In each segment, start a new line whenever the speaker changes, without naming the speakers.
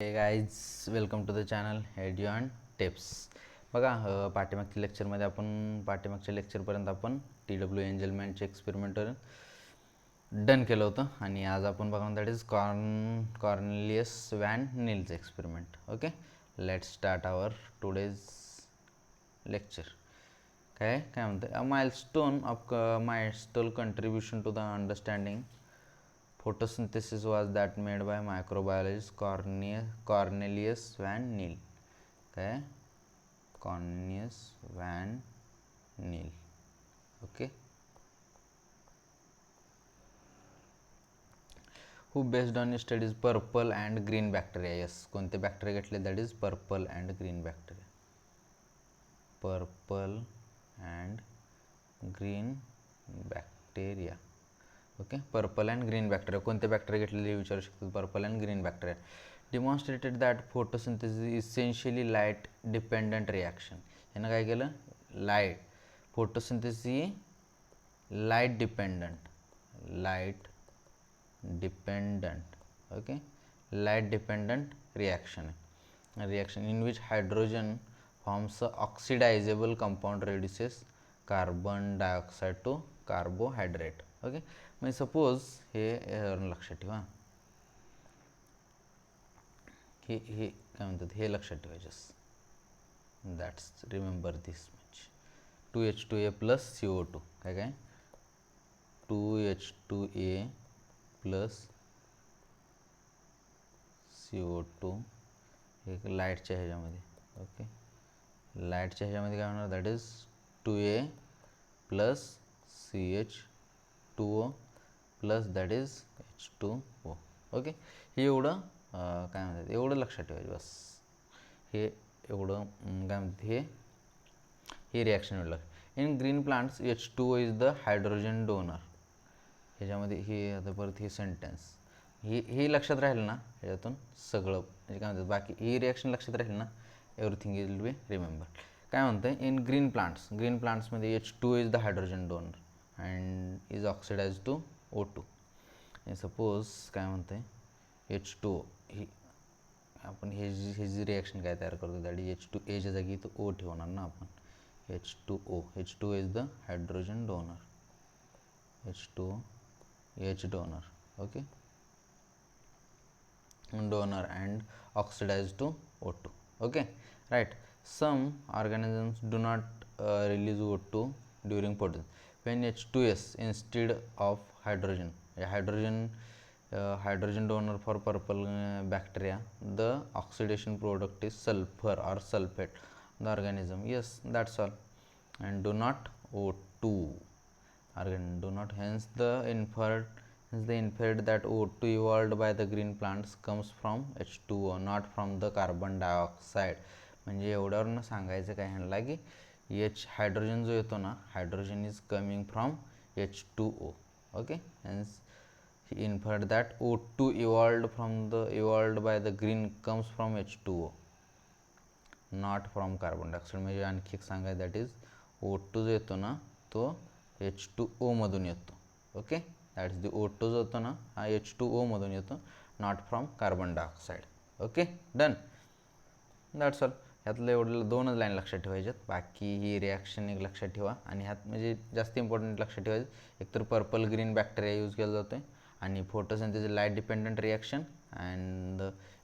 हे guys, welcome to the channel edu and tips. बघा, पाठीमागच्या लेक्चरपर्यंत आपण TW एंजलमॅनचे एक्सपेरिमेंट डन केलं होतं आणि आज आपण बघा दॅट इज कॉर्नेलियस व्हॅन नीलचं experiment. Okay, let's start our today's lecture. काय म्हणतं, a milestone contribution to the understanding photosynthesis was that made by microbiologist Cornelius van Neel. Okay, Cornelius van Neel. Okay, who based on studies purple and green bacteria. Yes, कोणते bacteria घेतले? That is purple and green bacteria. Purple and green bacteria. Okay, purple and green bacteria. कोणते bacteria घेतलेले विचारू शकतो? Purple and green bacteria. Demonstrated that photosynthesis essentially light dependent reaction. यानं काय केलं? Photosynthesis light dependent okay, light dependent reaction in which hydrogen forms a oxidizable compound reduces carbon dioxide to carbohydrate. Okay, म्हणजे suppose हे लक्षात ठेवा, हे काय म्हणतात, हे लक्षात ठेवायचं. That's remember this much. 2H2A plus CO2. काय 2H2A प्लस CO2 एक लाईटच्या ह्याच्यामध्ये. ओके, लाईटच्या ह्याच्यामध्ये काय होणार? That is 2A plus CH2O plus that is H2O. Okay, हे एवढं काय म्हणतात, एवढं लक्षात ठेवायचं बस. हे एवढं काय म्हणतात, हे रिॲक्शन एवढं. In green plants H2O is the hydrogen donor. ह्याच्यामध्ये हे आता परत हे सेंटेन्स हे लक्षात राहील ना, ह्याच्यातून सगळं म्हणजे काय म्हणतात, बाकी ही रिॲक्शन लक्षात राहील ना, एव्हरीथिंग विल बी रिमेंबर. काय म्हणतं, इन ग्रीन प्लांट्समध्ये H2O is the hydrogen donor and is oxidise to O2. आणि सपोज काय म्हणतं आहे, H2O ही आपण हे जी रिॲक्शन काय तयार करतो, दॅट इज H2Aच्या जागी तो O ठेवणार ना आपण. H2O is the hydrogen donor, H2O H donor. Okay, donor and oxidize to O2. Okay, right. Some organisms do not release O2 during photosynthesis. When H2S instead of hydrogen, hydrogen donor for purple bacteria, the oxidation product is sulfur or sulfate. The organism, yes, that's all, and do not O2 organ do not. Hence the inferred that O2 evolved by the green plants comes from H2O, not from the carbon dioxide. म्हणजे एवढ्यावरून सांगायचं काय ह्यांना की hydrogen जो येतो ना, hydrogen is coming from H2O. Okay, hence he inferred that O2 evolved by the green comes from H2O, not from carbon dioxide. म्हणजे आणखी एक सांगायचं, दॅट इज O2 जो येतो ना, तो H2O मधून येतो. Okay, that is the O2 जो होतो ना, हा H2O मधून येतो, not from carbon dioxide. Okay, done, that's all. ह्यातलं एवढं दोनच लाईन लक्षात ठेवायच्यात. बाकी ही रिॲक्शन एक लक्षात ठेवा. आणि ह्यात म्हणजे जास्त इम्पॉर्टंट लक्षात ठेवायचं, एकतर पर्पल ग्रीन बॅक्टेरिया यूज केला जातो आहे, आणि photosynthesis light dependent reaction, and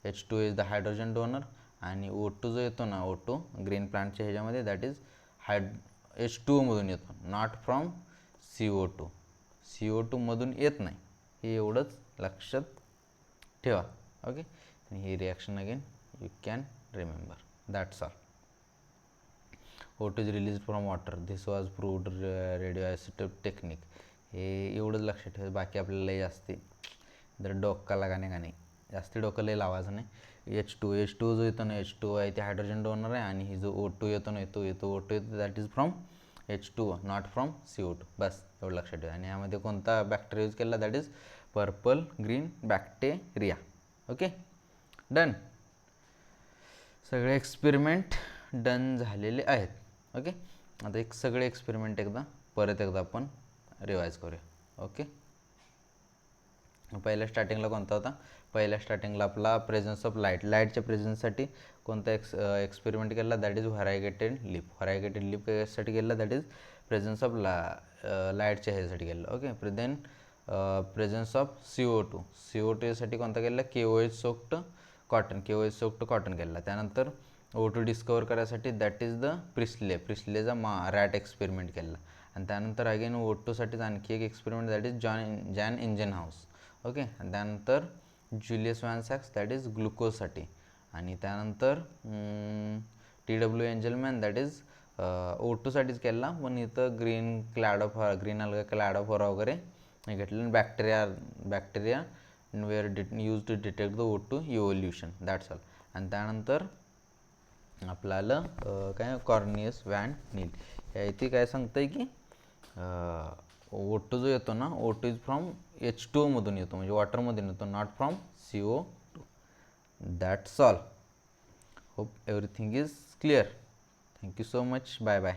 H2 is the hydrogen donor, आणि O2 जो येतो ना, O2 ग्रीन प्लांटच्या ह्याच्यामध्ये दॅट इज H2O मधून येतो, नॉट फ्रॉम CO2 मधून येत नाही. हे एवढंच लक्षात ठेवा. ओके, आणि ही reaction again you can remember. That's all. O2 is release from water. This was proved radioisotope technique. हे एवढंच लक्षात ठेवायचं. बाकी आपल्याला लई जास्ती जर डोका लगाने का नाही, जास्ती डोकं लई लावायचं नाही. H2 जो येतो ना, H2O आहे ते हायड्रोजन डोनर आहे, आणि ही जो O2 येतो ना, O2 येतो that is from H2O, not from CO2. बस एवढं लक्षात ठेवा. आणि यामध्ये कोणता बॅक्टेरिया यूज केला, that is purple green bacteria. Okay, done. सगळे एक्सपेरिमेंट डन झालेले आहेत. ओके, आता एक सगळे एक्सपेरिमेंट परत एकदा आपण रिवाईज करूया. ओके, पहिल्या स्टार्टिंगला कोणता होता? पहिल्या स्टार्टिंगला आपला प्रेझन्स ऑफ लाईटच्या प्रेझन्ससाठी कोणता एक्सपेरिमेंट केला? That is variegated leaf. Variegated leaf कशासाठी केला? दॅट इज प्रेझन्स ऑफ लाईटच्या ह्यासाठी केलं. Okay. Then presence of CO2. CO2 यासाठी कोणता केला? KOH सोक्ड कॉटन केला. त्यानंतर O2 डिस्कवर करायसाठी दॅट इज द प्रिस्लेचा रॅट एक्सपेरिमेंट केला. आणि त्यानंतर अगेन O2साठीच आणखी एक experiment that is Jan Ingenhousz. Okay. आणि त्यानंतर ज्युलियस व्हॅन सॅक्स दॅट इज ग्लुकोजसाठी. आणि त्यानंतर TW एंजलमॅन दॅट इज O2साठीच केला, पण इथं ग्रीन अल्गा क्लॅडोफोरा वगैरे हे घेतलं. Bacteria were use to detect the O2 evolution. That's all. आणि त्यानंतर आपलं आलं काय कॉर्नियस व्हॅन नील. या इथे काय सांगतं आहे की O2 जो येतो ना, O2 इज फ्रॉम H2O मधून येतो, म्हणजे वॉटरमधून येतो, not from CO2. That's all. Hope everything is clear. Thank you so much. Bye bye.